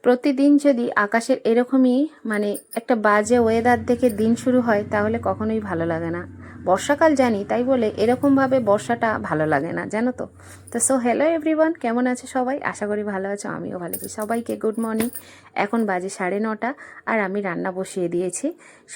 প্রতিদিন যদি আকাশের এরকমই মানে একটা বাজে ওয়েদার দেখে দিন শুরু হয় তাহলে কখনোই ভালো লাগে না। বর্ষাকাল জানি, তাই বলে এরকমভাবে বর্ষাটা ভালো লাগে না, জানো তো। সো হ্যালো এভরিওয়ান, কেমন আছে সবাই? আশা করি ভালো আছো, আমিও ভালো আছি। সবাইকে গুড মর্নিং। এখন বাজে 9:30 আর আমি রান্না বসিয়ে দিয়েছি।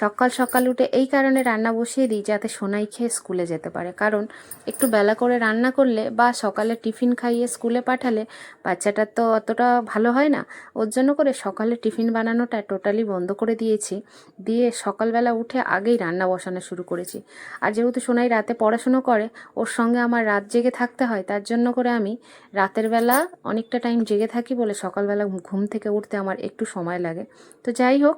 সকাল সকাল উঠে এই কারণে রান্না বসিয়ে দিই যাতে সোনাই খেয়ে স্কুলে যেতে পারে, কারণ একটু বেলা করে রান্না করলে বা সকালে টিফিন খাইয়ে স্কুলে পাঠালে বাচ্চাটার তো অতটা ভালো হয় না। ওর জন্য করে সকালে টিফিন বানানোটা টোটালি বন্ধ করে দিয়েছি, দিয়ে সকালবেলা উঠে আগেই রান্না বসানো শুরু করেছি। আর যেহেতু সোনাই রাতে পড়াশুনো করে, ওর সঙ্গে আমার রাত জেগে থাকতে হয়, তার জন্য করে আমি রাতের বেলা অনেকটা টাইম জেগে থাকি বলে সকালবেলা ঘুম থেকে উঠতে আমার একটু সময় লাগে। তো যাই হোক,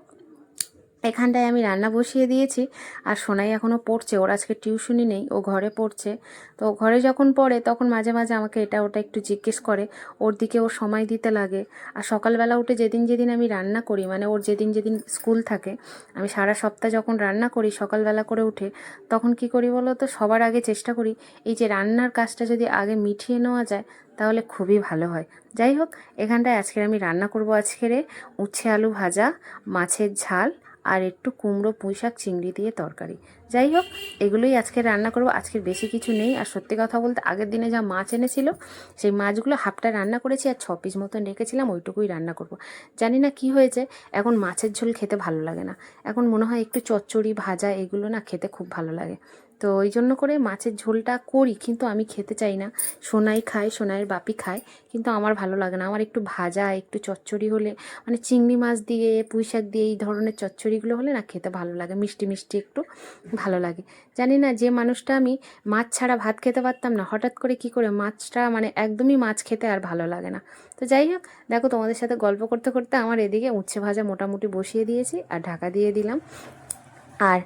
এখানটায় আমি রান্না বসিয়ে দিয়েছি। আর সোনাই এখনও পড়ছে, ওর আজকে টিউশনই নেই, ও ঘরে পড়ছে। তো ঘরে যখন পড়ে তখন মাঝে মাঝে আমাকে এটা ওটা একটু জিজ্ঞেস করে, ওর দিকে ওর সময় দিতে লাগে। আর সকালবেলা উঠে যেদিন যেদিন আমি রান্না করি, মানে ওর যেদিন যেদিন স্কুল থাকে, আমি সারা সপ্তাহ যখন রান্না করি সকালবেলা করে উঠে, তখন কি করি বলো তো, সবার আগে চেষ্টা করি এই যে রান্নার কাজটা যদি আগে মিটিয়ে নেওয়া যায় তাহলে খুবই ভালো হয়। যাই হোক, এখানটায় আজকের আমি রান্না করব আজকের উচ্ছে আলু ভাজা, মাছের ঝাল, আর একটু কুমড়ো পুঁইশাক চিংড়ি দিয়ে তরকারি। যাই হোক, এগুলোই আজকে রান্না করব। আজকের বেশি কিছু নেই। আর সত্যি কথা বলতে আগের দিনে যা মাছ এনেছিল সেই মাছগুলো হাফটা রান্না করেছি, আর 6 পিস মতন রেখেছিলাম, ওইটুকুই রান্না করব। জানি না কি হয়েছে, এখন মাছের ঝোল খেতে ভালো লাগে না। এখন মনে হয় একটু চচ্চড়ি ভাজা এগুলো না খেতে খুব ভালো লাগে। তো ওই জন্য করে মাছের ঝোলটা করি, কিন্তু আমি খেতে চাই না। সোনাই খায়, সোনাইয়ের বাপি খায়, কিন্তু আমার ভালো লাগে না। আমার একটু ভাজা, একটু চচ্চড়ি হলে, মানে চিংড়ি মাছ দিয়ে পুঁই শাক দিয়ে এই ধরনের চচ্চড়িগুলো হলে না খেতে ভালো লাগে, মিষ্টি মিষ্টি একটু ভালো লাগে। জানি না, যে মানুষটা আমি মাছ ছাড়া ভাত খেতে পারতাম না, হঠাৎ করে কি করে মাছটা, মানে একদমই মাছ খেতে আর ভালো লাগে না। তো যাই হোক, দেখো তোমাদের সাথে গল্প করতে করতে আমার এদিকে উচ্ছে ভাজা মোটামুটি বসিয়ে দিয়েছি আর ঢাকা দিয়ে দিলাম। আর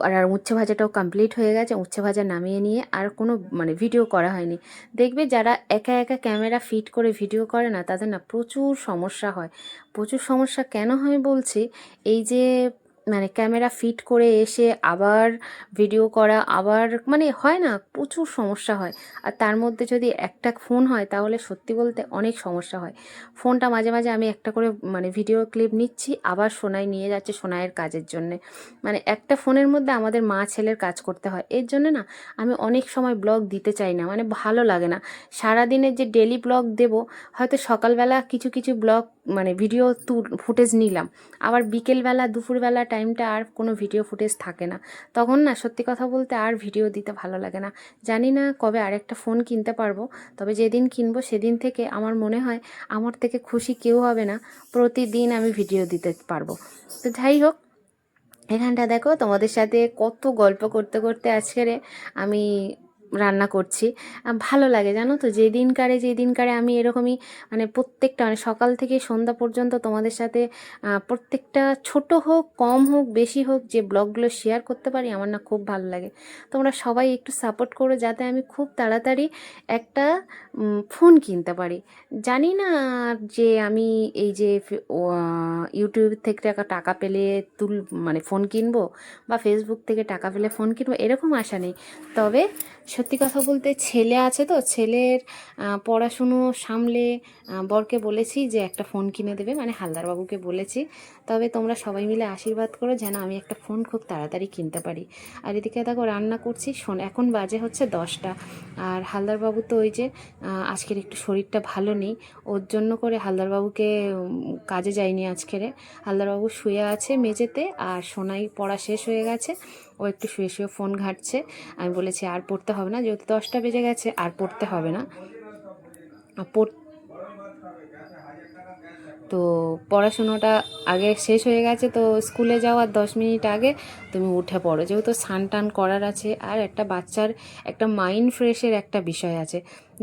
আর উচ্ছে ভাজাটাও কমপ্লিট হয়ে গেছে। উচ্ছে ভাজা নামিয়ে নিয়ে আর কোনো মানে ভিডিও করা হয়নি। দেখবে যারা একা একা ক্যামেরা ফিট করে ভিডিও করে না, তাদের না প্রচুর সমস্যা হয়। প্রচুর সমস্যা কেন হয় বলছি, এই যে মানে ক্যামেরা ফিট করে এসে আবার ভিডিও করা, আবার মানে হয় না, প্রচুর সমস্যা হয়। আর তার মধ্যে যদি একটা ফোন হয় তাহলে সত্যি বলতে অনেক সমস্যা হয়। ফোনটা মাঝে মাঝে আমি একটা করে মানে ভিডিও ক্লিপ নিচ্ছি, আবার সোনাই নিয়ে যাচ্ছে সোনাইয়ের কাজের জন্যে। মানে একটা ফোনের মধ্যে আমাদের মা ছেলের কাজ করতে হয়, এর জন্য না আমি অনেক সময় ব্লগ দিতে চাই না, মানে ভালো লাগে না। সারাদিনের যে ডেলি ব্লগ দেব, হয়তো সকালবেলা কিছু কিছু ব্লগ মানে ভিডিও ফুটেজ নিলাম, আবার বিকেলবেলা দুপুরবেলা টাইমটা আর কোনো ভিডিও ফুটেজ থাকে না। তখন না সত্যি কথা বলতে আর ভিডিও দিতে ভালো লাগে না। জানি না কবে আরেকটা ফোন কিনতে পারবো, তবে যেদিন কিনবো সেদিন থেকে আমার মনে হয় আমার থেকে খুশি কেউ হবে না, প্রতিদিন আমি ভিডিও দিতে পারবো। তো যাই হোক, এখানটা দেখো তোমাদের সাথে কত গল্প করতে করতে আজকের আমি রান্না করছি। ভালো লাগে জানো তো, যেদিনকারে আমি এরকমই মানে প্রত্যেকটা মানে সকাল থেকে সন্ধ্যা পর্যন্ত তোমাদের সাথে প্রত্যেকটা ছোট হোক কম হোক বেশি হোক যে ব্লগগুলো শেয়ার করতে পারি, আমার না খুব ভালো লাগে। তোমরা সবাই একটু সাপোর্ট করো যাতে আমি খুব তাড়াতাড়ি একটা ফোন কিনতে পারি। জানি না যে আমি এই যে ইউটিউব থেকে টাকা পেলে মানে ফোন কিনবো, বা ফেসবুক থেকে টাকা পেলে ফোন কিনবো, এরকম আশা নেই। তবে সত্যি কথা বলতে ছেলে আছে, তো ছেলের পড়াশুনো সামলে বরকে বলেছি যে একটা ফোন কিনে দেবে, মানে হালদারবাবুকে বলেছি। তবে তোমরা সবাই মিলে আশীর্বাদ করো যেন আমি একটা ফোন খুব তাড়াতাড়ি কিনতে পারি। আর এদিকে দেখো রান্না করছি, এখন বাজে হচ্ছে 10টা। আর হালদারবাবু তো ওই যে আজকের একটু শরীরটা ভালো নেই, ওর জন্য করে হালদারবাবুকে কাজে যায়নি আজকেরে। হালদারবাবু শুয়ে আছে মেঝেতে, আর সোনাই পড়া শেষ হয়ে গেছে, ও একটু শুয়ে শুয়ে ফোন ঘাঁটছে। আমি বলেছি আর পড়তে হবে না, যেহেতু 10টা বেজে গেছে আর পড়তে হবে না। তো পড়াশুনোটা আগে শেষ হয়ে গেছে, তো স্কুলে যাওয়ার 10 মিনিট আগে তুমি উঠে পড়ো, যেহেতু স্নান টান করার আছে, আর একটা বাচ্চার একটা মাইন্ড ফ্রেশের একটা বিষয় আছে।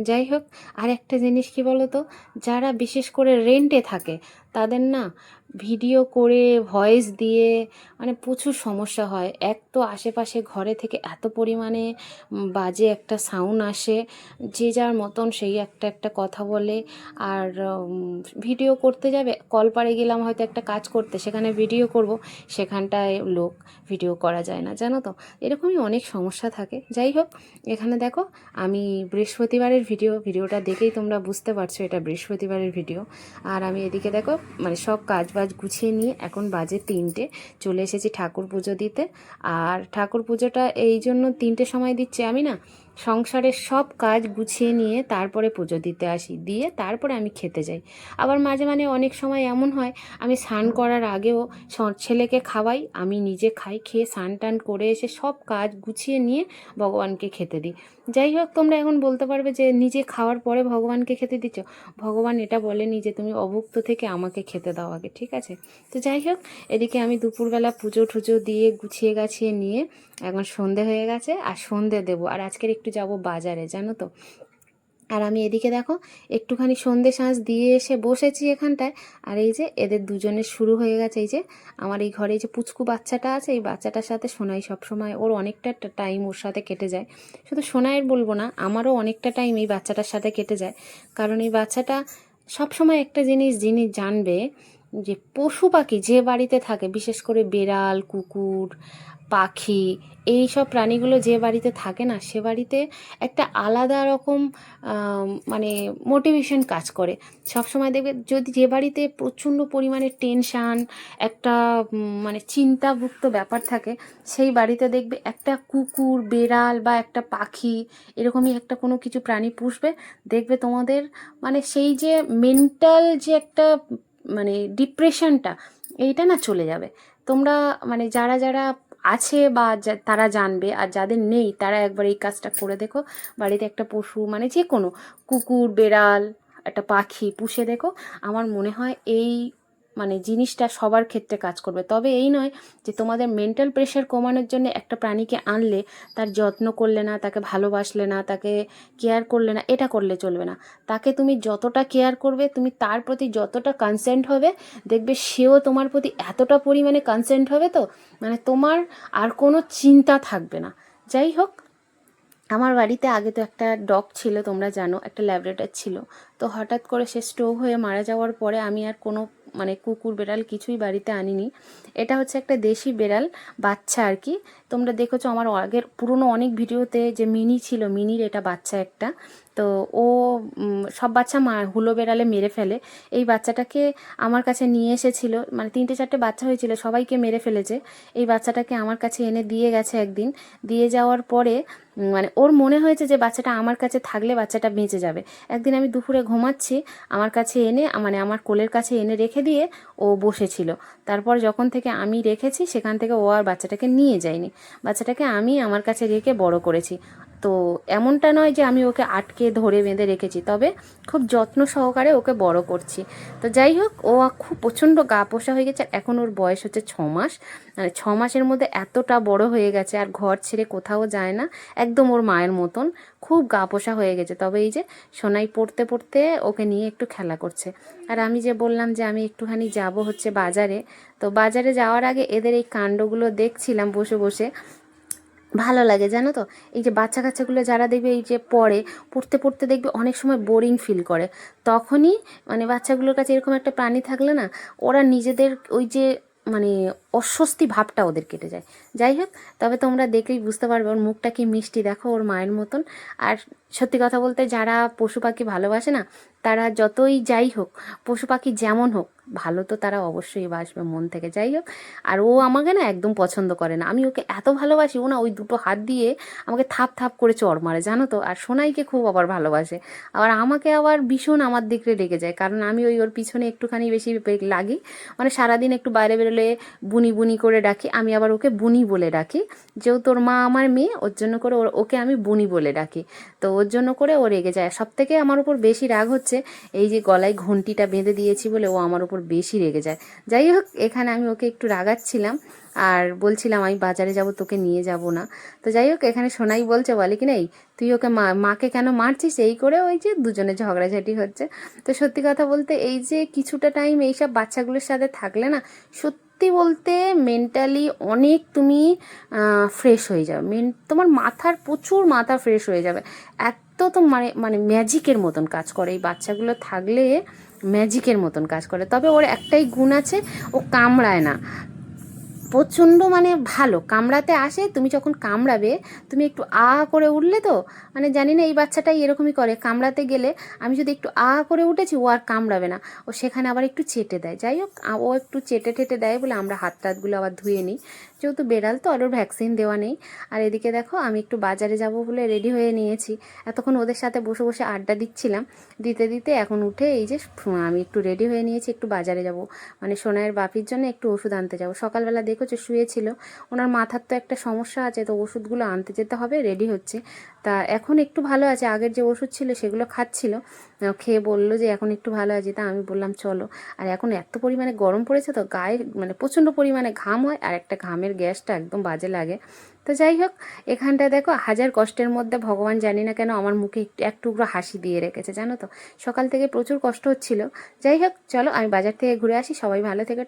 যাই হোক, আর একটা জিনিস কি বলো তো, যারা বিশেষ করে রেন্টে থাকে তাদের না ভিডিও করে ভয়েস দিয়ে মানে প্রচুর সমস্যা হয়। এক তো আশেপাশে ঘরে থেকে এত পরিমাণে বাজে একটা সাউন্ড আসে, যে যার মতন সেই একটা একটা কথা বলে। আর ভিডিও করতে যাবে, কলপাড়ে গেলাম হয়তো একটা কাজ করতে, সেখানে ভিডিও করব, সেখানটায় লোক, ভিডিও করা যায় না, জানো তো। এরকমই অনেক সমস্যা থাকে। যাই হোক, এখানে দেখো আমি বৃহস্পতিবারের ভিডিওটা দেখেই তোমরা বুঝতে পারছো এটা বৃহস্পতিবারের ভিডিও। আর আমি এদিকে দেখো মানে সব কাজ বাজ গুছিয়ে নিয়ে এখন বাজে 3টে, চলে এসেছি ঠাকুর পুজো দিতে। আর ঠাকুর পুজোটা এই জন্য 3টের সময় দিচ্ছি, আমি না সংসারের সব কাজ গুছিয়ে নিয়ে তারপরে পুজো দিতে আসি, দিয়ে তারপরে আমি খেতে যাই। আবার মাঝে মাঝে অনেক সময় এমন হয় আমি স্নান করার আগেও ছেলেকে খাওয়াই, আমি নিজে খাই, খেয়ে স্নান টান করে এসে সব কাজ গুছিয়ে নিয়ে ভগবানকে খেতে দিই। যাই হোক, তোমরা এখন বলতে পারবে যে নিজে খাওয়ার পরে ভগবানকে খেতে দিচ্ছ। ভগবান এটা বলেনি যে তুমি অভুক্ত থেকে আমাকে খেতে দাও আগে, ঠিক আছে? তো যাই হোক, এদিকে আমি দুপুরবেলা পুজো টুজো দিয়ে গুছিয়ে গাছিয়ে নিয়ে এখন সন্ধে হয়ে গেছে, আর সন্ধে দেবো। আর আজকের একটু যাব বাজারে, জানো তো। আর আমি এদিকে দেখো একটুখানি সন্ধে সাঁজ দিয়ে এসে বসেছি এখানটায়। আর এই যে এদের দুজনের শুরু হয়ে গেছে। এই যে আমার এই ঘরে এই যে পুচকু বাচ্চাটা আছে, এই বাচ্চাটার সাথে সোনাই সবসময়, ওর অনেকটা টাইম ওর সাথে কেটে যায়। শুধু সোনাইয়ের বলবো না, আমারও অনেকটা টাইম এই বাচ্চাটার সাথে কেটে যায়। কারণ এই বাচ্চাটা সবসময় একটা জিনিস জানবে যে পশু পাখি যে বাড়িতে থাকে, বিশেষ করে বেড়াল, কুকুর, পাখি, এই সব প্রাণীগুলো যে বাড়িতে থাকে না, সে বাড়িতে একটা আলাদা রকম মানে মোটিভেশন কাজ করে। সবসময় দেখবে যদি যে বাড়িতে প্রচণ্ড পরিমাণে টেনশান, একটা মানে চিন্তাভুক্ত ব্যাপার থাকে, সেই বাড়িতে দেখবে একটা কুকুর, বেড়াল বা একটা পাখি, এরকমই একটা কোনো কিছু প্রাণী পুষবে, দেখবে তোমাদের মানে সেই যে মেন্টাল যে একটা মানে ডিপ্রেশনটা, এইটা না চলে যাবে। তোমরা মানে যারা যারা আছে বা তারা জানবে, আর যাদের নেই তারা একবার এই কাজটা করে দেখো। বাড়িতে একটা পশু মানে যে কোনো কুকুর, বেড়াল, একটা পাখি পুষে দেখো। আমার মনে হয় এই মানে জিনিসটা সবার ক্ষেত্রে কাজ করবে। তবে এই নয় যে তোমাদের মেন্টাল প্রেশার কমানোর জন্য একটা প্রাণীকে আনলে তার যত্ন করলে না, তাকে ভালোবাসলে না, তাকে কেয়ার করলে না, এটা করলে চলবে না। তাকে তুমি যতটা কেয়ার করবে, তুমি তার প্রতি যতটা কনসেন্ট হবে, দেখবে সেও তোমার প্রতি এতটা পরিমাণে কনসেন্ট হবে, তো মানে তোমার আর কোনো চিন্তা থাকবে না। যাই হোক, আমার বাড়িতে আগে তো একটা ডগ ছিল, তোমরা জানো, একটা ল্যাব্রাডর ছিল। তো হঠাৎ করে সে স্ট্রোক হয়ে মারা যাওয়ার পরে আমি আর কোনো মানে কুকুর বেড়াল কিছুই বাড়িতে আনিনি। এটা হচ্ছে একটা দেশি বেড়াল বাচ্চা আর কি। তোমরা দেখেছো আমার আগের পুরনো অনেক ভিডিওতে যে মিনি ছিল, মিনির এটা বাচ্চা একটা। তো ও সব বাচ্চা হুলো বেড়ালে মেরে ফেলে। এই বাচ্চাটাকে আমার কাছে নিয়ে এসেছিল, মানে 3-4টে বাচ্চা হয়েছিল, সবাইকে মেরে ফেলেছে। এই বাচ্চাটাকে আমার কাছে এনে দিয়ে গেছে একদিন। দিয়ে যাওয়ার পরে মানে ওর মনে হয়েছে যে বাচ্চাটা আমার কাছে থাকলে বাচ্চাটা বেঁচে যাবে। একদিন আমি দুপুরে ঘুমাচ্ছি, আমার কাছে এনে মানে আমার কোলের কাছে এনে রেখে দিয়ে ও বসেছিল। তারপর যখন থেকে আমি রেখেছি সেখান থেকে ও আর বাচ্চাটাকে নিয়ে যায়নি। বাচ্চাটাকে আমি আমার কাছে রেখে বড় করেছি। তো এমনটা নয় যে আমি ওকে আটকে ধরে বেঁধে রেখেছি, তবে খুব যত্ন সহকারে ওকে বড় করছি। তো যাই হোক, ও খুব প্রচণ্ড গা পোষা হয়ে গেছে। এখন ওর বয়স হচ্ছে 6 মাস। মানে 6 মাসের মধ্যে এতটা বড় হয়ে গেছে, আর ঘর ছেড়ে কোথাও যায় না, একদম ওর মায়ের মতন খুব গা পোষা হয়ে গেছে। তবে এই যে সোনাই পড়তে পড়তে ওকে নিয়ে একটু খেলা করছে। আর আমি যে বললাম যে আমি একটুখানি যাব হচ্ছে বাজারে, তো বাজারে যাওয়ার আগে এদের এই কাণ্ডগুলো দেখছিলাম বসে বসে। ভালো লাগে জানো তো। এই যে বাচ্চা কাচ্চাগুলো যারা দেখবে এই যে পড়তে পড়তে দেখবে অনেক সময় বোরিং ফিল করে, তখনই মানে বাচ্চাগুলোর কাছে এরকম একটা প্রাণী থাকলে না, ওরা নিজেদের ওই যে মানে অস্বস্তি ভাবটা ওদের কেটে যায়। যাই হোক, তবে তোমরা দেখলেই বুঝতে পারবে ওর মুখটা কি মিষ্টি, দেখো ওর মায়ের মতন। আর সত্যি কথা বলতে যারা পশু পাখি ভালোবাসে না, তারা যতই যাই হোক, পশু পাখি যেমন হোক, ভালো তো তারা অবশ্যই বাসবে মন থেকে। যাই হোক, আর ও আমাকে না একদম পছন্দ করে না। আমি ওকে এত ভালোবাসি, ও না ওই দুটো হাত দিয়ে আমাকে থাপ থাপ করে চড় মারে, জানো তো। আর সোনাইকে খুব আবার ভালোবাসে, আবার আমাকে আবার ভীষণ আমার দিকে রেগে যায়, কারণ আমি ওর পিছনে একটুখানি বেশি লাগি। মানে সারাদিন একটু বাইরে বেরোলে বুনি বুনি করে ডাকি, আমি আবার ওকে বুনি বলে ডাকি। যেহেতু তোর মা আমার মেয়ে, ওর জন্য করে ওকে আমি বুনি বলে ডাকি। তো ওর জন্য করে ও রেগে যায়। সব থেকে আমার উপর বেশি রাগ হচ্ছে এই যে গলায় ঘন্টিটা বেঁধে দিয়েছি বলে ও আমার উপর বেশি রেগে যায়। যাই হোক, এখানে আমি ওকে একটু রাগাচ্ছিলাম আর বলছিলাম আমি বাজারে যাব, তোকে নিয়ে যাব না। তো যাই হোক, এখানে সোনাই বলছে, বলে কি নাই তুই ওকে মাকে কেন মারছিস, এই করে ওই যে দুজনে ঝগড়াঝাটি হচ্ছে। তো সত্যি কথা বলতে এই যে কিছুটা টাইম এইসব বাচ্চাগুলোর সাথে থাকলে না, সত্যি বলতে মেন্টালি অনেক তুমি ফ্রেশ হয়ে যাবে। তোমার মাথার প্রচুর মাথা ফ্রেশ হয়ে যাবে। এত তো মানে মানে ম্যাজিকের মতন কাজ করে এই বাচ্চাগুলো থাকলে, ম্যাজিকের মতন কাজ করে। তবে ওর একটাই গুণ আছে, ও কামড়ায় না। প্রচণ্ড মানে ভালো কামড়াতে আসে। তুমি যখন কামড়াবে তুমি একটু করে উঠলে তো, মানে জানি না এই বাচ্চাটাই এরকমই করে, কামড়াতে গেলে আমি যদি একটু করে উঠেছি ও আর কামড়াবে না, ও সেখানে আবার একটু চেটে দেয়। যাই হোক ও একটু চেটে টেটে দেয় বলে আমরা হাত টাতগুলো আবার ধুয়ে নিই, যেহেতু বেড়াল তো আর ওর ভ্যাকসিন দেওয়া নেই। আর এদিকে দেখো আমি একটু বাজারে যাব বলে রেডি হয়ে নিয়েছি। এতক্ষণ ওদের সাথে বসে বসে আড্ডা দিচ্ছিলাম, দিতে দিতে এখন উঠে এই যে আমি একটু রেডি হয়ে নিয়েছি, একটু বাজারে যাব, মানে সোনাইয়ের বাপির জন্য একটু ওষুধ আনতে যাব। সকালবেলা দেখেছো শুয়েছিল, ওনার মাথার তো একটা সমস্যা আছে, তো ওষুধগুলো আনতে যেতে হবে, রেডি হচ্ছে। তা এখন একটু ভালো আছে, আগের যে ওষুধ ছিল সেগুলো খাচ্ছিল, খেয়ে বললো যে এখন একটু ভালো আছে। তা আমি বললাম চলো। আর এখন এত পরিমাণে গরম পড়েছে তো গায়ে মানে প্রচণ্ড পরিমাণে ঘাম হয়, আর একটা ঘামের গ্যাসটা একদম বাজে লাগে। তো যাই হোক এখানটা দেখো হাজার কষ্টের মধ্যে ভগবান জানি না কেন আমার মুখে এক টুকরো হাসি দিয়ে রেখেছে, জানো তো। সকাল থেকে প্রচুর কষ্ট হচ্ছিল। যাই হোক চলো আমি বাজার থেকে ঘুরে আসি, সবাই ভালো থেকে